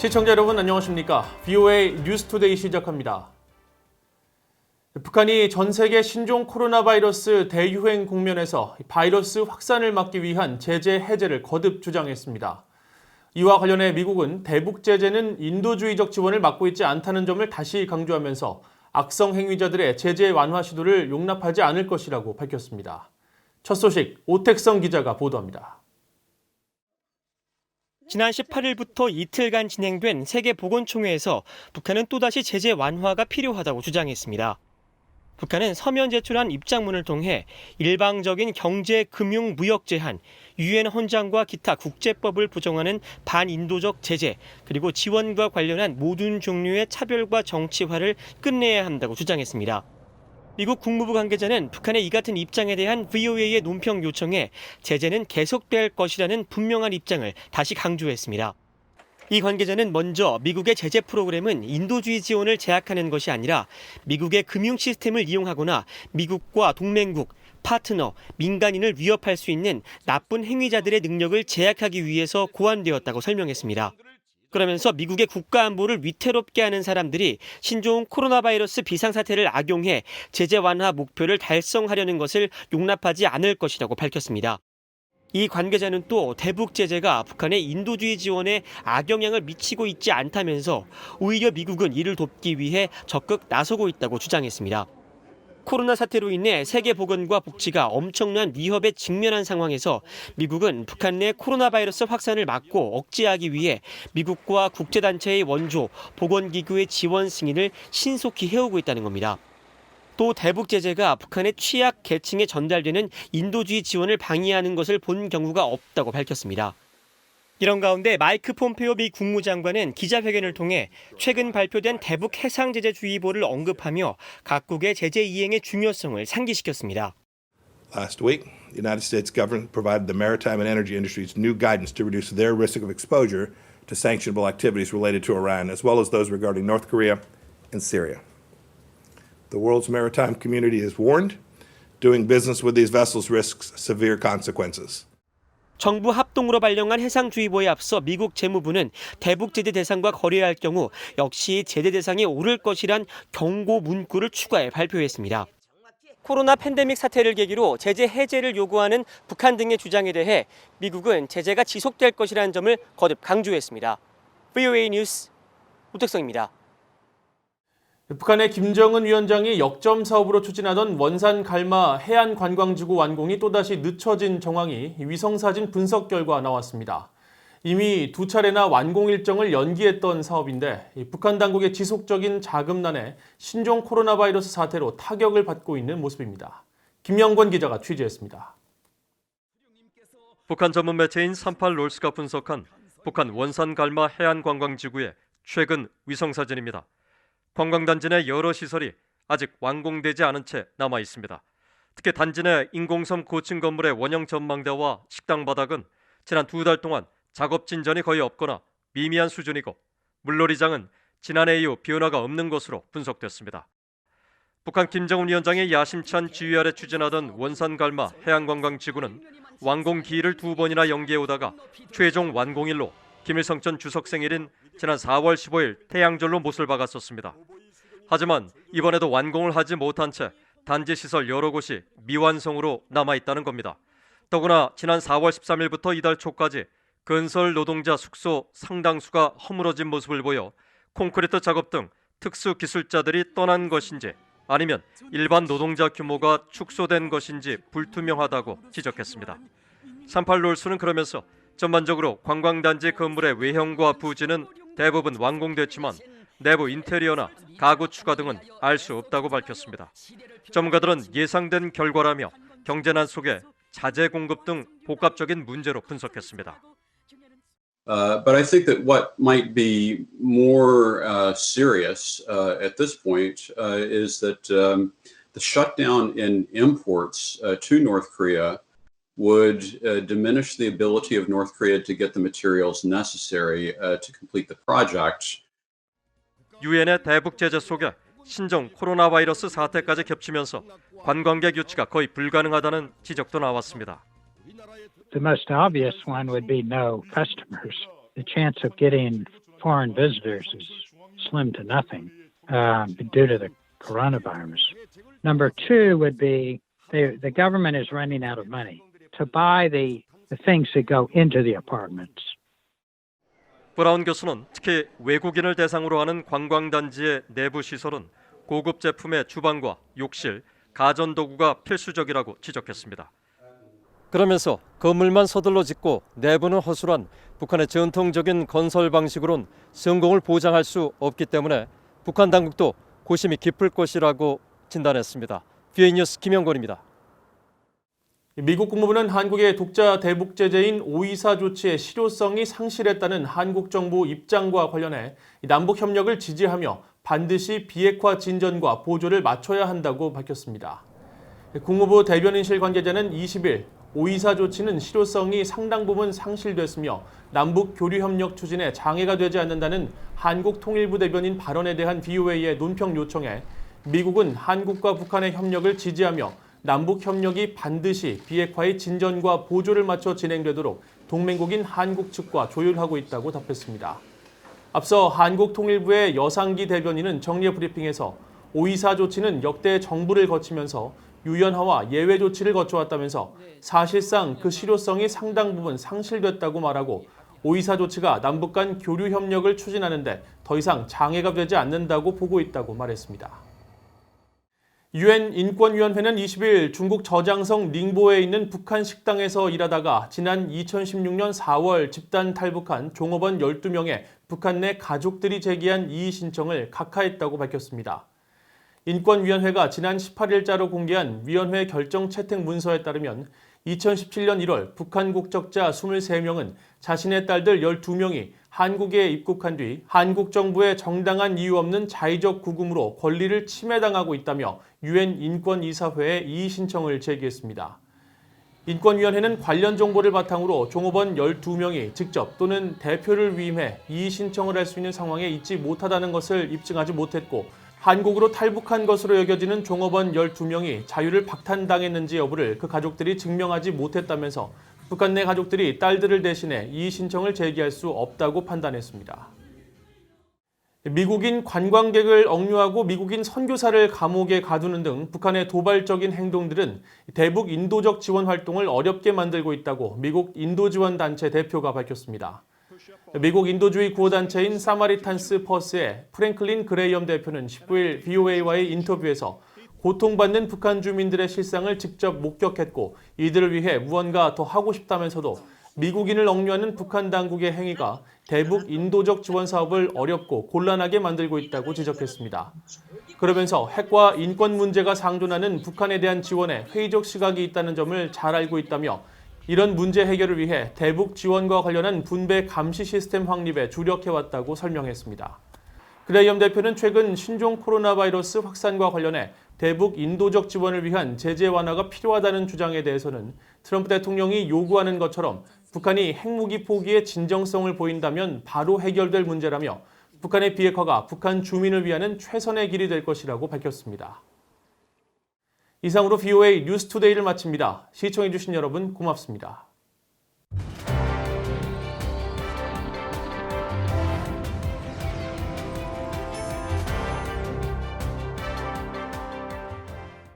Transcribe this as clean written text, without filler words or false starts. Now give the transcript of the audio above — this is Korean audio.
시청자 여러분 안녕하십니까? VOA 뉴스투데이 시작합니다. 북한이 전 세계 신종 코로나 바이러스 대유행 국면에서 바이러스 확산을 막기 위한 제재 해제를 거듭 주장했습니다. 이와 관련해 미국은 대북 제재는 인도주의적 지원을 막고 있지 않다는 점을 다시 강조하면서 악성 행위자들의 제재 완화 시도를 용납하지 않을 것이라고 밝혔습니다. 첫 소식 오택성 기자가 보도합니다. 지난 18일부터 이틀간 진행된 세계보건총회에서 북한은 또다시 제재 완화가 필요하다고 주장했습니다. 북한은 서면 제출한 입장문을 통해 일방적인 경제, 금융, 무역 제한, 유엔 헌장과 기타 국제법을 부정하는 반인도적 제재, 그리고 지원과 관련한 모든 종류의 차별과 정치화를 끝내야 한다고 주장했습니다. 미국 국무부 관계자는 북한의 이 같은 입장에 대한 VOA의 논평 요청에 제재는 계속될 것이라는 분명한 입장을 다시 강조했습니다. 이 관계자는 먼저 미국의 제재 프로그램은 인도주의 지원을 제약하는 것이 아니라 미국의 금융 시스템을 이용하거나 미국과 동맹국, 파트너, 민간인을 위협할 수 있는 나쁜 행위자들의 능력을 제약하기 위해서 고안되었다고 설명했습니다. 그러면서 미국의 국가안보를 위태롭게 하는 사람들이 신종 코로나 바이러스 비상사태를 악용해 제재 완화 목표를 달성하려는 것을 용납하지 않을 것이라고 밝혔습니다. 이 관계자는 또 대북 제재가 북한의 인도주의 지원에 악영향을 미치고 있지 않다면서 오히려 미국은 이를 돕기 위해 적극 나서고 있다고 주장했습니다. 코로나 사태로 인해 세계 보건과 복지가 엄청난 위협에 직면한 상황에서 미국은 북한 내 코로나 바이러스 확산을 막고 억제하기 위해 미국과 국제단체의 원조, 보건기구의 지원 승인을 신속히 해오고 있다는 겁니다. 또 대북 제재가 북한의 취약 계층에 전달되는 인도주의 지원을 방해하는 것을 본 경우가 없다고 밝혔습니다. 이런 가운데 마이크 폼페오 미 국무장관은 기자회견을 통해 최근 발표된 대북 해상제재주의보를 언급하며 각국의 제재 이행의 중요성을 상기시켰습니다. Last week, the United States government provided the maritime and energy industries new guidance to reduce their risk of exposure to sanctionable activities related to Iran, as well as those regarding North Korea and Syria. The world's maritime community is warned. Doing business with these vessels risks severe consequences. 정부 합동으로 발령한 해상주의보에 앞서 미국 재무부는 대북 제재 대상과 거래할 경우 역시 제재 대상에 오를 것이란 경고 문구를 추가해 발표했습니다. 코로나 팬데믹 사태를 계기로 제재 해제를 요구하는 북한 등의 주장에 대해 미국은 제재가 지속될 것이라는 점을 거듭 강조했습니다. VOA 뉴스 오택성입니다. 북한의 김정은 위원장이 역점 사업으로 추진하던 원산 갈마 해안관광지구 완공이 또다시 늦춰진 정황이 위성사진 분석 결과 나왔습니다. 이미 두 차례나 완공 일정을 연기했던 사업인데 북한 당국의 지속적인 자금난에 신종 코로나 바이러스 사태로 타격을 받고 있는 모습입니다. 김영권 기자가 취재했습니다. 북한 전문 매체인 38롤스가 분석한 북한 원산 갈마 해안관광지구의 최근 위성사진입니다. 관광단지 내 여러 시설이 아직 완공되지 않은 채 남아 있습니다. 특히 단지 내 인공섬 고층 건물의 원형 전망대와 식당 바닥은 지난 2달 동안 작업 진전이 거의 없거나 미미한 수준이고 물놀이장은 지난해 이후 변화가 없는 것으로 분석됐습니다. 북한 김정은 위원장의 야심찬 지휘 아래 추진하던 원산 갈마 해안관광지구는 완공 기일을 2번이나 연기해오다가 최종 완공일로 김일성 전 주석 생일인 지난 4월 15일 태양절로 못을 박았었습니다. 하지만 이번에도 완공을 하지 못한 채 단지 시설 여러 곳이 미완성으로 남아있다는 겁니다. 더구나 지난 4월 13일부터 이달 초까지 건설 노동자 숙소 상당수가 허물어진 모습을 보여 콘크리트 작업 등 특수 기술자들이 떠난 것인지 아니면 일반 노동자 규모가 축소된 것인지 불투명하다고 지적했습니다. 38롤스는 그러면서 전반적으로 관광단지 건물의 외형과 부지는 대부분 완공됐지만 내부 인테리어나 가구 추가 등은 알 수 없다고 밝혔습니다. 전문가들은 예상된 결과라며 경제난 속에 자재 공급 등 복합적인 문제로 분석했습니다. But I think that what might be more serious at this point is that the shutdown in imports to North Korea would diminish the ability of North Korea to get the materials necessary to complete the project. 유엔의 대북 제재 속에 신종 코로나 바이러스 사태까지 겹치면서 관광객 유치가 거의 불가능하다는 지적도 나왔습니다. The most obvious one would be no customers. The chance of getting foreign visitors is slim to nothing due to the coronavirus. Number two would be the government is running out of money to buy the things that go into the apartments. 브라운 교수는 특히 외국인을 대상으로 하는 관광단지의 내부 시설은 고급 제품의 주방과 욕실, 가전도구가 필수적이라고 지적했습니다. 그러면서 건물만 서둘러 짓고 내부는 허술한 북한의 전통적인 건설 방식으론 성공을 보장할 수 없기 때문에 북한 당국도 고심이 깊을 것이라고 진단했습니다. VA 뉴스 김영권입니다. 미국 국무부는 한국의 독자 대북 제재인 524 조치의 실효성이 상실했다는 한국 정부 입장과 관련해 남북 협력을 지지하며 반드시 비핵화 진전과 보조를 맞춰야 한다고 밝혔습니다. 국무부 대변인실 관계자는 20일 524 조치는 실효성이 상당 부분 상실됐으며 남북 교류 협력 추진에 장애가 되지 않는다는 한국 통일부 대변인 발언에 대한 VOA의 논평 요청에 미국은 한국과 북한의 협력을 지지하며 남북 협력이 반드시 비핵화의 진전과 보조를 맞춰 진행되도록 동맹국인 한국 측과 조율하고 있다고 답했습니다. 앞서 한국 통일부의 여상기 대변인은 정례 브리핑에서 524 조치는 역대 정부를 거치면서 유연화와 예외 조치를 거쳐왔다면서 사실상 그 실효성이 상당 부분 상실됐다고 말하고 524 조치가 남북 간 교류 협력을 추진하는데 더 이상 장애가 되지 않는다고 보고 있다고 말했습니다. UN 인권위원회는 20일 중국 저장성 닝보에 있는 북한 식당에서 일하다가 지난 2016년 4월 집단 탈북한 종업원 12명의 북한 내 가족들이 제기한 이의 신청을 각하했다고 밝혔습니다. 인권위원회가 지난 18일자로 공개한 위원회 결정 채택 문서에 따르면 2017년 1월 북한 국적자 23명은 자신의 딸들 12명이 한국에 입국한 뒤 한국 정부의 정당한 이유 없는 자의적 구금으로 권리를 침해당하고 있다며 UN 인권이사회에 이의 신청을 제기했습니다. 인권위원회는 관련 정보를 바탕으로 종업원 12명이 직접 또는 대표를 위임해 이의 신청을 할 수 있는 상황에 있지 못하다는 것을 입증하지 못했고 한국으로 탈북한 것으로 여겨지는 종업원 12명이 자유를 박탈당했는지 여부를 그 가족들이 증명하지 못했다면서 북한 내 가족들이 딸들을 대신해 이의 신청을 제기할 수 없다고 판단했습니다. 미국인 관광객을 억류하고 미국인 선교사를 감옥에 가두는 등 북한의 도발적인 행동들은 대북 인도적 지원 활동을 어렵게 만들고 있다고 미국 인도지원단체 대표가 밝혔습니다. 미국 인도주의 구호단체인 사마리탄스 퍼스의 프랭클린 그레이엄 대표는 19일 VOA와의 인터뷰에서 고통받는 북한 주민들의 실상을 직접 목격했고 이들을 위해 무언가 더 하고 싶다면서도 미국인을 억류하는 북한 당국의 행위가 대북 인도적 지원 사업을 어렵고 곤란하게 만들고 있다고 지적했습니다. 그러면서 핵과 인권 문제가 상존하는 북한에 대한 지원에 회의적 시각이 있다는 점을 잘 알고 있다며 이런 문제 해결을 위해 대북 지원과 관련한 분배 감시 시스템 확립에 주력해왔다고 설명했습니다. 그레이엄 대표는 최근 신종 코로나 바이러스 확산과 관련해 대북 인도적 지원을 위한 제재 완화가 필요하다는 주장에 대해서는 트럼프 대통령이 요구하는 것처럼 북한이 핵무기 포기에 진정성을 보인다면 바로 해결될 문제라며 북한의 비핵화가 북한 주민을 위한 최선의 길이 될 것이라고 밝혔습니다. 이상으로 VOA 뉴스투데이를 마칩니다. 시청해주신 여러분 고맙습니다.